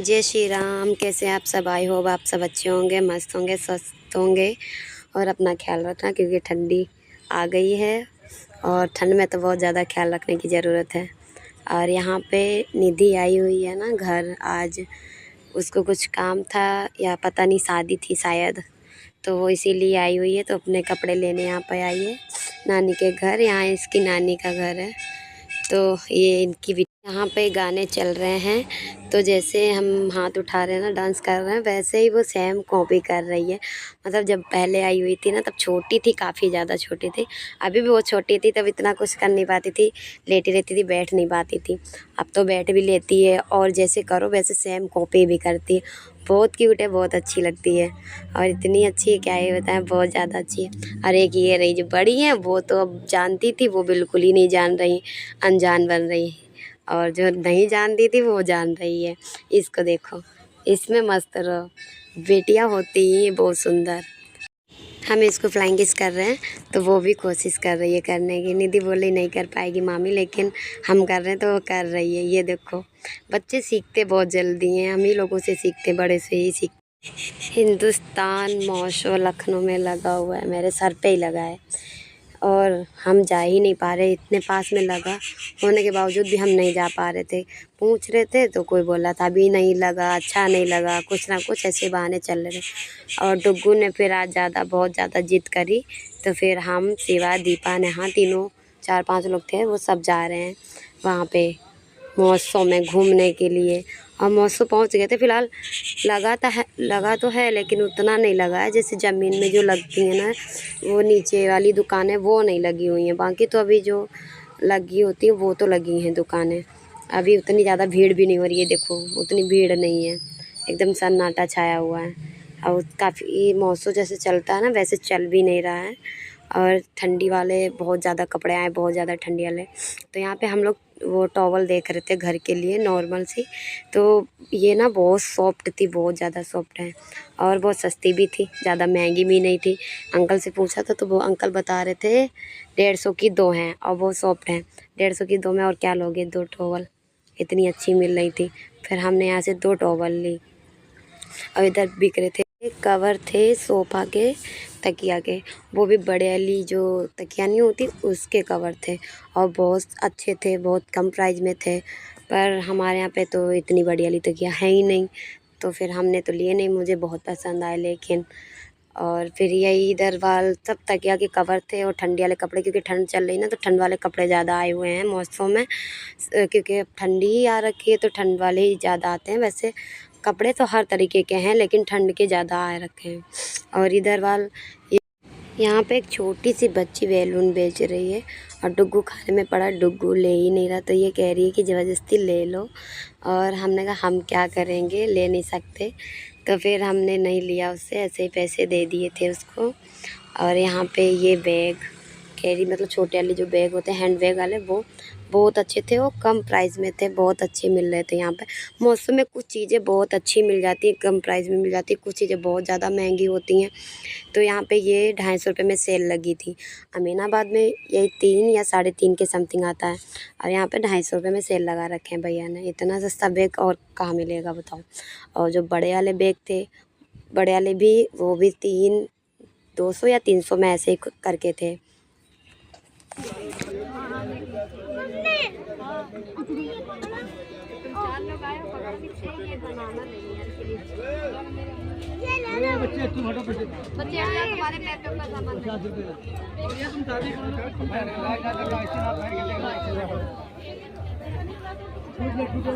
जय श्री राम। कैसे आप सब? आई होप आप सब अच्छे होंगे, मस्त होंगे, स्वस्थ होंगे। और अपना ख्याल रखना क्योंकि ठंडी आ गई है और ठंड में तो बहुत ज़्यादा ख्याल रखने की ज़रूरत है। और यहाँ पे निधि आई हुई है ना घर आज। उसको कुछ काम था या पता नहीं, शादी थी शायद, तो वो इसीलिए आई हुई है। तो अपने कपड़े लेने यहाँ पे आई है नानी के घर। यहाँ इसकी नानी का घर है। तो ये इनकी यहाँ पे गाने चल रहे हैं, तो जैसे हम हाथ उठा रहे हैं ना, डांस कर रहे हैं, वैसे ही वो सेम कॉपी कर रही है। मतलब जब पहले आई हुई थी ना, तब छोटी थी, काफ़ी ज़्यादा छोटी थी। अभी भी वो छोटी थी, तब इतना कुछ कर नहीं पाती थी, लेटी रहती थी, बैठ नहीं पाती थी। अब तो बैठ भी लेती है और जैसे करो वैसे सेम कॉपी भी करती है। बहुत क्यूट है, बहुत अच्छी लगती है। और इतनी अच्छी है क्या ही बताएं, बहुत ज़्यादा अच्छी है। और एक ये रही जो बड़ी है, वो तो अब जानती थी, वो बिल्कुल ही नहीं जान रही, अनजान बन रही है। और जो नहीं जानती थी वो जान रही है। इसको देखो, इसमें मस्त रहो। बेटियां होती ही बहुत सुंदर। हम इसको फ्लाइंग किस कर रहे हैं, तो वो भी कोशिश कर रही है करने की। निधि बोली नहीं कर पाएगी मामी, लेकिन हम कर रहे हैं तो वो कर रही है। ये देखो, बच्चे सीखते बहुत जल्दी हैं, हम ही लोगों से सीखते, बड़े से ही सीखते। हिंदुस्तान महोत्सव लखनऊ में लगा हुआ है, मेरे सर पे ही लगा है और हम जा ही नहीं पा रहे। इतने पास में लगा होने के बावजूद भी हम नहीं जा पा रहे थे। पूछ रहे थे तो कोई बोला था अभी नहीं लगा, अच्छा नहीं लगा, कुछ ना कुछ ऐसे बहाने चल रहे थे। और डुग्गू ने फिर आज बहुत ज़्यादा जिद करी, तो फिर हम शिवा, दीपा, नेहा, तीनों 4-5 लोग थे, वो सब जा रहे हैं वहाँ पे महोत्सव में घूमने के लिए। और महोत्सव पहुँच गए थे। फ़िलहाल लगा तो है लेकिन उतना नहीं लगा है। जैसे ज़मीन में जो लगती हैं ना, वो नीचे वाली दुकानें वो नहीं लगी हुई हैं। बाकी तो अभी जो लगी होती हैं वो तो लगी हैं दुकानें। अभी उतनी ज़्यादा भीड़ भी नहीं हो रही है, देखो उतनी भीड़ नहीं है, एकदम सन्नाटा छाया हुआ है। और काफ़ी महोत्सव जैसे चलता है ना, वैसे चल भी नहीं रहा है। और ठंडी वाले बहुत ज़्यादा कपड़े आए, बहुत ज़्यादा ठंडी वाले। तो यहाँ पे हम लोग वो टॉवल देख रहे थे घर के लिए, नॉर्मल सी। तो ये ना बहुत सॉफ्ट थी, बहुत ज़्यादा सॉफ्ट है और बहुत सस्ती भी थी, ज़्यादा महंगी भी नहीं थी। अंकल से पूछा था तो वो अंकल बता रहे थे 150 की 2 हैं और वो सॉफ्ट हैं। 150 की 2 में और क्या लोगे, 2 टॉवल इतनी अच्छी मिल रही थी। फिर हमने यहाँ से 2 टॉवल ली। और इधर बिक रहे थे कवर, थे सोफ़ा के, तकिया के। वो भी बड़े वाली जो तकिया नहीं होती, उसके कवर थे और बहुत अच्छे थे, बहुत कम प्राइस में थे। पर हमारे यहाँ पे तो इतनी बड़ी वाली तकिया है ही नहीं, तो फिर हमने तो लिए नहीं। मुझे बहुत पसंद आए लेकिन। और फिर यही इधर वाल सब तकिया के कवर थे और ठंडी वाले कपड़े, क्योंकि ठंड चल रही ना, तो ठंड वाले कपड़े ज़्यादा आए हुए हैं महोत्सव में। क्योंकि अब ठंडी ही आ रखी है तो ठंड वाले ही ज़्यादा आते हैं। वैसे कपड़े तो हर तरीके के हैं लेकिन ठंड के ज़्यादा आ रखे हैं। और इधर वाल यहाँ पे एक छोटी सी बच्ची बैलून बेच रही है और डुग्गू खाने में पड़ा। डुग्गू ले ही नहीं रहा, तो ये कह रही है कि ज़बरदस्ती ले लो। और हमने कहा हम क्या करेंगे, ले नहीं सकते। तो फिर हमने नहीं लिया उससे, ऐसे ही पैसे दे दिए थे उसको। और यहाँ पे ये बैग कैरी, मतलब छोटे वाले जो बैग होते हैं हैंड बैग वाले, वो बहुत अच्छे थे, वो कम प्राइस में थे, बहुत अच्छे मिल रहे थे। यहाँ पे मौसम में कुछ चीज़ें बहुत अच्छी मिल जाती हैं, कम प्राइस में मिल जाती है, कुछ चीज़ें बहुत ज़्यादा महंगी होती हैं। तो यहाँ पे ये 250 में सेल लगी थी। अमीनाबाद में यही 3 या 3.5 के समथिंग आता है और यहाँ पे 250 में सेल लगा रखे हैं भैया ने। इतना सस्ता बैग और कहाँ मिलेगा बताओ। और जो बड़े वाले बैग थे, बड़े वाले भी, वो भी 200 या 300 में ऐसे ही करके थे। बच्चे तुम्हारे पैसे तुम्हारे पैर पे ऊपर सामान 50 रुपए ये तुम शादी करो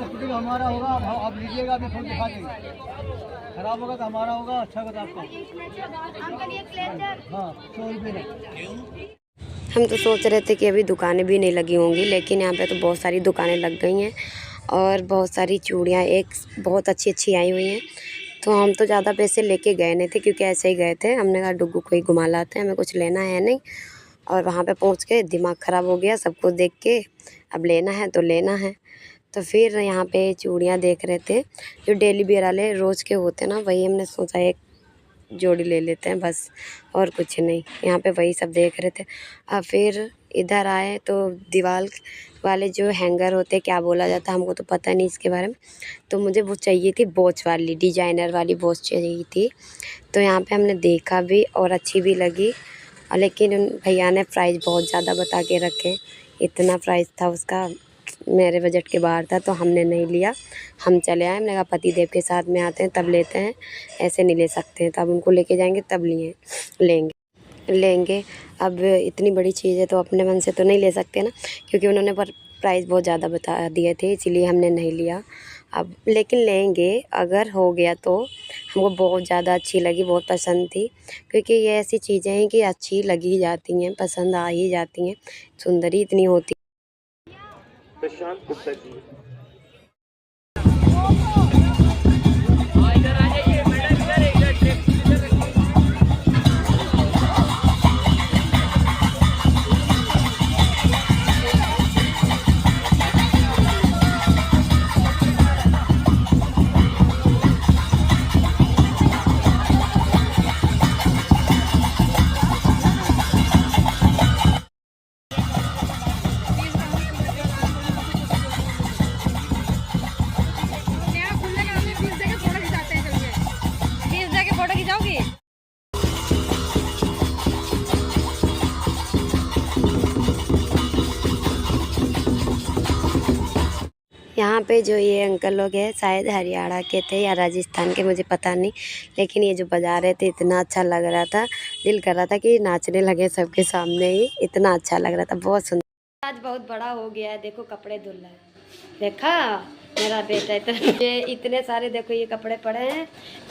टूटेगा हमारा होगा। आप लीजिएगा, अभी फोन दिखा देंगे। खराब होगा तो हमारा होगा, अच्छा होगा आपका। हाँ 100 रुपये। हम तो सोच रहे थे कि अभी दुकानें भी नहीं लगी होंगी, लेकिन यहाँ पे तो बहुत सारी दुकानें लग गई हैं और बहुत सारी चूड़ियाँ एक बहुत अच्छी अच्छी आई हुई हैं। तो हम तो ज़्यादा पैसे लेके गए नहीं थे, क्योंकि ऐसे ही गए थे। हमने कहा डुग्गू को ही घुमा लाते हैं, हमें कुछ लेना है नहीं। और वहाँ पे पहुँच के दिमाग ख़राब हो गया सब कुछ देख के। अब लेना है तो लेना है। तो फिर यहाँ पे चूड़ियाँ देख रहे थे जो डेली वेयर वाले रोज़ के होते हैं ना, वही हमने सोचा एक जोड़ी ले लेते हैं बस, और कुछ नहीं। यहाँ पे वही सब देख रहे थे। अब फिर इधर आए तो दीवार वाले जो हैंगर होते हैं, क्या बोला जाता है हमको तो पता नहीं इसके बारे में, तो मुझे वो चाहिए थी वॉच वाली, डिजाइनर वाली वॉच चाहिए थी। तो यहाँ पे हमने देखा भी और अच्छी भी लगी, लेकिन उन भैया ने प्राइस बहुत ज़्यादा बता के रखे। इतना प्राइस था उसका, मेरे बजट के बाहर था, तो हमने नहीं लिया। हम चले आए। हमने कहा पति देव के साथ में आते हैं तब लेते हैं, ऐसे नहीं ले सकते हैं। तब उनको लेके जाएंगे तब लेंगे। अब इतनी बड़ी चीज़ है तो अपने मन से तो नहीं ले सकते ना, क्योंकि उन्होंने पर प्राइस बहुत ज़्यादा बता दिए थे, इसीलिए हमने नहीं लिया। अब लेकिन लेंगे अगर हो गया तो। हमको बहुत ज़्यादा अच्छी लगी, बहुत पसंद थी, क्योंकि ये ऐसी चीज़ें हैं कि अच्छी लगी ही जाती हैं, पसंद आ ही जाती हैं, सुंदर ही इतनी होती। प्रशांत गुप्ता जी। यहाँ पे जो ये अंकल लोग हैं शायद हरियाणा के थे या राजस्थान के, मुझे पता नहीं, लेकिन ये जो बजा रहे थे इतना अच्छा लग रहा था, दिल कर रहा था कि नाचने लगे सबके सामने ही, इतना अच्छा लग रहा था, बहुत सुंदर। आज बहुत बड़ा हो गया है, देखो कपड़े धुल रहा है, देखा मेरा बेटा इतना, ये इतने सारे देखो ये कपड़े पड़े हैं,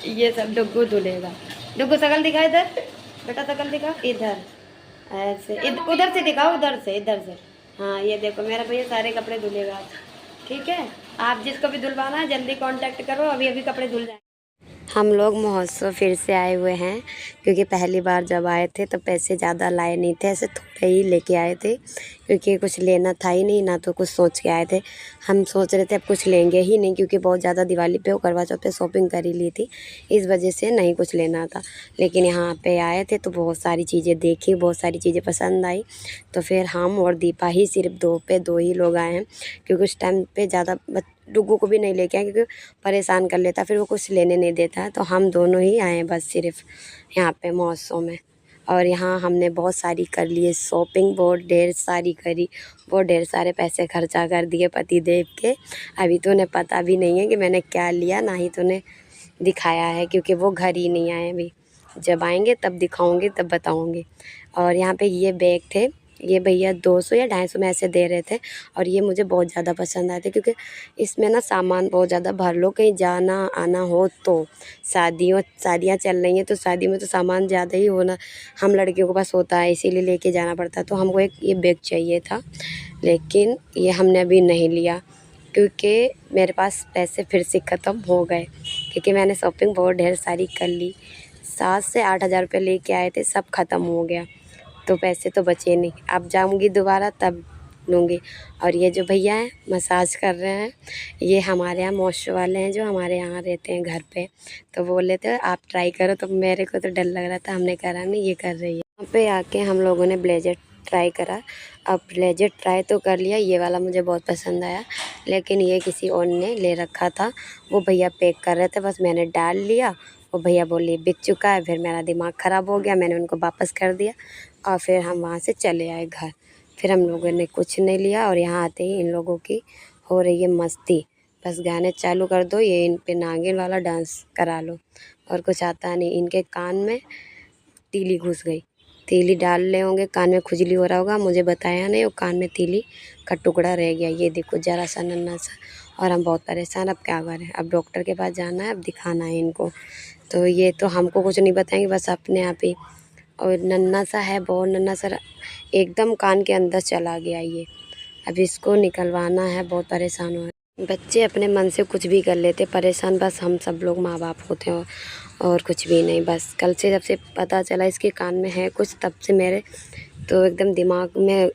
ये सब डुग्गू धुलेगा। डुग्गू शकल दिखा इधर, बेटा शकल दिखा इधर, ऐसे उधर से दिखाओ, उधर से, इधर से, हाँ ये देखो मेरा भैया सारे कपड़े धुलेगा आज। ठीक है, आप जिसको भी धुलवाना है जल्दी कांटेक्ट करो, अभी अभी कपड़े धुल जाए। हम लोग महोत्सव फिर से आए हुए हैं, क्योंकि पहली बार जब आए थे तो पैसे ज़्यादा लाए नहीं थे, ऐसे थोड़े ही लेके आए थे, क्योंकि कुछ लेना था ही नहीं, ना तो कुछ सोच के आए थे। हम सोच रहे थे अब कुछ लेंगे ही नहीं, क्योंकि बहुत ज़्यादा दिवाली पे और करवा चौथ पे शॉपिंग कर ही ली थी, इस वजह से नहीं कुछ लेना था। लेकिन यहाँ पे आए थे तो बहुत सारी चीज़ें देखी, बहुत सारी चीज़ें पसंद आई, तो फिर हम और दीपा ही सिर्फ दो ही लोग आए हैं, क्योंकि उस टाइम पे ज़्यादा डुग्गू को भी नहीं लेके आए, क्योंकि परेशान कर लेता, फिर वो कुछ लेने नहीं देता, तो हम दोनों ही आए हैं बस सिर्फ यहाँ पे महोत्सव में। और यहाँ हमने बहुत सारी कर लिए शॉपिंग, बहुत ढेर सारी करी, बहुत ढेर सारे पैसे खर्चा कर दिए पति देव के। अभी तो उन्हें पता भी नहीं है कि मैंने क्या लिया, ना ही तो उन्हें दिखाया है, क्योंकि वो घर ही नहीं आए अभी, जब आएंगे तब दिखाऊंगे, तब बताऊंगी। और यहाँ पे ये बैग थे, ये भैया 200 या 250 में ऐसे दे रहे थे, और ये मुझे बहुत ज़्यादा पसंद आए थे, क्योंकि इसमें ना सामान बहुत ज़्यादा भर लो, कहीं जाना आना हो तो। शादियाँ चल रही हैं तो शादी में तो सामान ज़्यादा ही होना हम लड़कियों के पास होता है, इसीलिए लेके जाना पड़ता है। तो हमको एक ये बैग चाहिए था, लेकिन ये हमने अभी नहीं लिया, क्योंकि मेरे पास पैसे फिर से ख़त्म हो गए, क्योंकि मैंने शॉपिंग बहुत ढेर सारी कर ली, 7 से 8 हज़ार रुपये लेके आए थे, सब ख़त्म हो गया, तो पैसे तो बचे नहीं। अब जाऊंगी दोबारा तब लूँगी। और ये जो भैया हैं मसाज कर रहे हैं, ये हमारे यहाँ मॉइस्चर वाले हैं, जो हमारे यहाँ रहते हैं घर पे, तो बोले थे आप ट्राई करो, तो मेरे को तो डर लग रहा था, हमने करा नहीं, ये कर रही है। यहाँ पे आके हम लोगों ने ब्लेजर ट्राई करा। अब ब्लेजर ट्राई तो कर लिया, ये वाला मुझे बहुत पसंद आया, लेकिन ये किसी और ने ले रखा था, वो भैया पैक कर रहे थे, बस मैंने डाल लिया, वो भैया बोले बिक चुका है, फिर मेरा दिमाग ख़राब हो गया, मैंने उनको वापस कर दिया, और फिर हम वहाँ से चले आए घर। फिर हम लोगों ने कुछ नहीं लिया, और यहाँ आते ही इन लोगों की हो रही है मस्ती, बस गाने चालू कर दो, ये इन पे नागिन वाला डांस करा लो, और कुछ आता नहीं। इनके कान में तीली घुस गई, तीली डाल रहे होंगे, कान में खुजली हो रहा होगा, मुझे बताया नहीं, वो कान में तीली का टुकड़ा रह गया, ये देखो ज़रा सा नन्हा सा, और हम बहुत परेशान, अब क्या करें, अब डॉक्टर के पास जाना है, अब दिखाना है इनको। तो ये तो हमको कुछ नहीं बताएंगे, बस अपने आप ही, और नन्हा सा है, बहुत नन्हा सा, एकदम कान के अंदर चला गया ये, अब इसको निकलवाना है, बहुत परेशान हो। बच्चे अपने मन से कुछ भी कर लेते, परेशान बस हम सब लोग माँ बाप होते हैं, और कुछ भी नहीं। बस कल से जब से पता चला इसके कान में है कुछ, तब से मेरे तो एकदम दिमाग में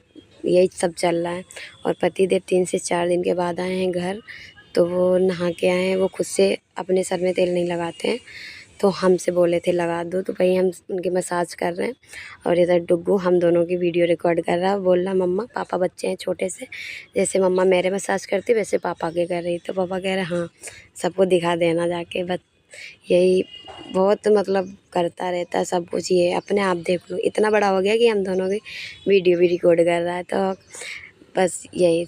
यही सब चल रहा है। और पतिदेव 3 से 4 दिन के बाद आए हैं घर, तो वो नहा के आए हैं, वो खुद से अपने सर में तेल नहीं लगाते हैं, तो हमसे बोले थे लगा दो, तो भाई हम उनकी मसाज कर रहे हैं। और इधर डुग्गू हम दोनों की वीडियो रिकॉर्ड कर रहा है, बोल रहा मम्मा पापा बच्चे हैं छोटे से, जैसे मम्मा मेरे मसाज करती वैसे पापा के कर रही। तो पापा कह रहे हाँ सबको दिखा देना जाके। बस यही बहुत मतलब करता रहता है सब कुछ। ये अपने आप देख लो इतना बड़ा हो गया कि हम दोनों की वीडियो भी रिकॉर्ड कर रहा है। तो बस यही।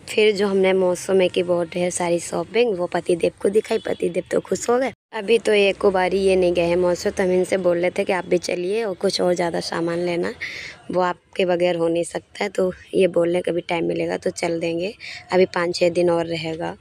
फिर जो हमने मौसम में की बहुत ढेर सारी शॉपिंग वो पतिदेव को दिखाई, पतिदेव तो खुश हो गए। अभी तो एक को बारी ये नहीं गए हैं मौसम, तो हम इनसे बोल रहे थे कि आप भी चलिए और कुछ और ज़्यादा सामान लेना, वो आपके बगैर हो नहीं सकता है। तो ये बोल रहे कभी टाइम मिलेगा तो चल देंगे, अभी 5-6 दिन और रहेगा।